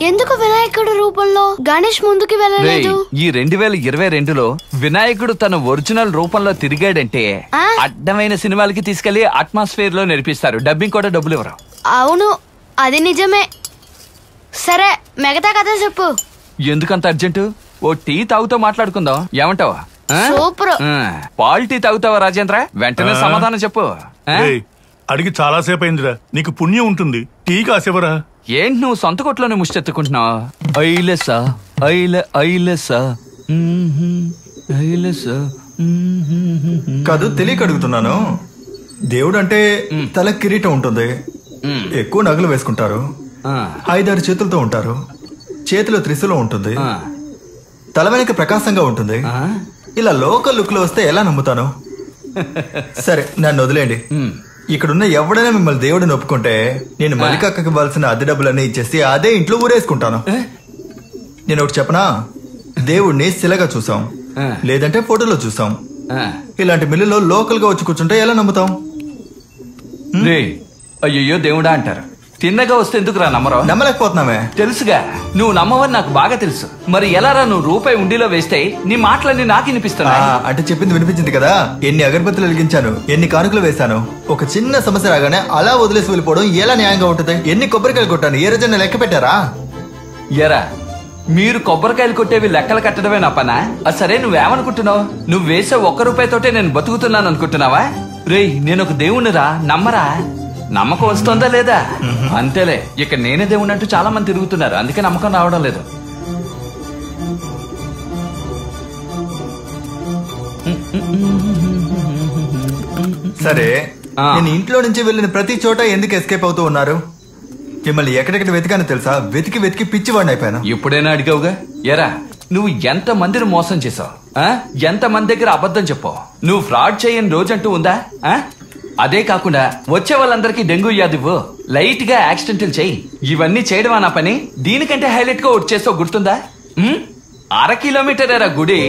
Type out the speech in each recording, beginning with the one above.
ఎందుకు వినాయకుడు రూపంలో గణేష్ ముందుకి వెళ్ళలేదు? ఈ 2022లో వినాయకుడు తన ఒరిజినల్ రూపంలో తిరిగాడంటే అడ్డమైన సినిమాలకి తీసుకెళ్లి అట్మాస్ఫియర్ లో నేర్పిస్తారు. డబ్బింగ్ కూడా డబ్బులు ఇవ్వరు. అవును, అది నిజమే. సరే, మిగతా కథ చెప్పు. ఎందుకంత అర్జెంటు? ఓ టీ తాగుతూ మాట్లాడుకుందాం, ఏమంటావా? సూపర్. పాల్ టీ తాగుతావా రాజేంద్ర? వెంటనే సమాధానం చెప్పు. అడిగి చాలా సేపు అయిందిరా, నీకు పుణ్యం ఉంటుంది, టీ కాసేవరా. ఏంటి నువ్వు సొంత కొట్లోనే ముష్టెత్తుకుంటున్నావు? కాదు, తెలియక అడుగుతున్నాను. దేవుడు అంటే తల కిరీటం ఉంటుంది, ఎక్కువ నగలు వేసుకుంటారు, 5-6 చేతులతో ఉంటారు, చేతిలో త్రిశూలం ఉంటుంది, తల వెనక ప్రకాశంగా ఉంటుంది. ఇలా లోకల్ లుక్ లో వస్తే ఎలా నమ్ముతాను? సరే, నన్ను వదిలేండి. ఇక్కడున్న ఎవడైనా మిమ్మల్ని దేవుడిని ఒప్పుకుంటే నేను మల్లికక్కకి ఇవ్వాల్సిన అద్దె డబ్బులన్నీ ఇచ్చేసి అదే ఇంట్లో ఊరేసుకుంటాను. నేను ఒకటి చెప్పనా, దేవుడిని శిలగా చూసాం, లేదంటే ఫోటోలో చూసాం. ఇలాంటి మిల్లులో లోకల్ గా వచ్చి కూర్చుంటే ఎలా నమ్ముతాం? అయ్యో దేవుడా అంటారు. తిన్నగా వస్తే ఎందుకు రా నమ్మరు? నమ్మలేకపోతున్నామే. తెలుసుగా, నువ్వు నమ్మవని నాకు బాగా తెలుసు. మరి ఎలా రా నువ్వు రూపాయి ఉండిలో వేస్తే నీ మాటలన్నీ నాకు వినిపిస్తున్నా? అంటే చెప్పింది వినిపించింది కదా. ఎన్ని అగరబత్తులు వెలిగించాను, ఎన్ని కానుకలు వేశాను. ఒక చిన్న సమస్య రాగానే అలా వదిలేసి వెళ్ళిపోవడం ఎలా న్యాయంగా ఉంటుంది? ఎన్ని కొబ్బరికాయలు కొట్టాను, ఏ రోజైనా లెక్క పెట్టారా? ఎరా, మీరు కొబ్బరికాయలు కొట్టేవి లెక్కలు కట్టడమే నా పనా? సరే, నువ్వేమనుకుంటున్నావు? నువ్వు వేసే 1 రూపాయితోటే నేను బతుకుతున్నాను అనుకుంటున్నావా? రేయ్, నేను ఒక దేవుణ్ణిరా, నమ్మరా? నమ్మకం వస్తుందా లేదా? అంతేలే, ఇక నేనే దేవుణ్ణి అంటూ చాలా మంది తిరుగుతున్నారు, అందుకే నమ్మకం రావడం లేదు. సరే, నేను ఇంట్లో నుంచి వెళ్ళిన ప్రతి చోట ఎందుకు ఎస్కేప్ అవుతూ ఉన్నారు? మిమ్మల్ని ఎక్కడెక్కడ వెతికానో తెలుసా? వెతికి వెతికి పిచ్చివాడిని అయిపోయాను. ఇప్పుడైనా అడిగావుగా. ఎరా, నువ్వు ఎంత మందిని మోసం చేసావు? ఎంత మంది దగ్గర అబద్ధం చెప్పావు? నువ్వు ఫ్రాడ్ చేయని రోజంటూ ఉందా? అదే కాకుండా వచ్చే వాళ్ళందరికీ డెంగ్యూ వ్యాధివ్వు, లైట్ గా యాక్సిడెంటల్ చెయ్యి. ఇవన్నీ చేయడం నా పని. దీనికంటే హైలైట్ గా ఒకటి చేస్తావు, గుర్తుందా? 1/2 కిలోమీటర్ గుడి,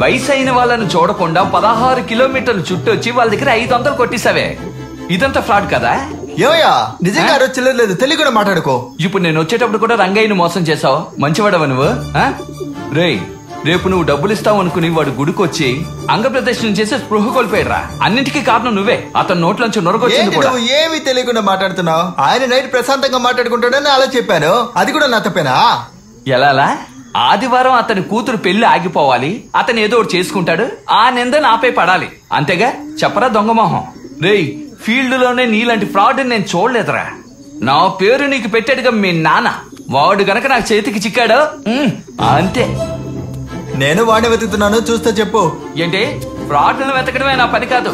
వయసు అయిన వాళ్ళను చూడకుండా 16 కిలోమీటర్లు చుట్టొచ్చి వాళ్ళ దగ్గర 500 కొట్టేసావే. ఇదంతా ఫ్రాడ్ కదా? ఏమయ్యా, నిజంగా చిల్లలేదు, తెలియ కూడా మాట్లాడుకో. ఇప్పుడు నేను వచ్చేటప్పుడు కూడా రంగయ్యను మోసం చేసావు. మంచివాడవా నువ్వు? రేయ్, రేపు నువ్వు డబ్బులు ఇస్తావు అనుకుని వాడు గుడికొచ్చి అంగప్రదర్శనం చేసి స్పృహ కోల్పోయాడురా. అన్నింటికీ కారణం నువ్వే. అతను నోట్లోంచి నొరగొచ్చింది కూడా. ఏమీ తెలియకుండా మాట్లాడుతున్నావు. ఆయన నైట్ ప్రశాంతంగా మాట్లాడుకుంటాడని అలా చెప్పాను, అది కూడా నా తప్పేనా? ఎలా? ఆదివారం అతని కూతురు పెళ్లి ఆగిపోవాలి, అతను ఏదో ఒకటి చేసుకుంటాడు, ఆ నింద నాపై పడాలి, అంతేగా? చెప్పరా దొంగమోహం? రేయ్, ఫీల్డ్ లోనే నీలాంటి ఫ్రాడ్ నేను చూడలేదురా. నా పేరు నీకు పెట్టాడుగా మీ నాన్న, వాడు గనక నాకు చేతికి చిక్కాడు అంతే. నేను వాడిని వెతుకుతున్నాను, చూస్తే చెప్పు. ఏంటి? ఫ్రాడ్లను వెతకడమే నా పని కాదు.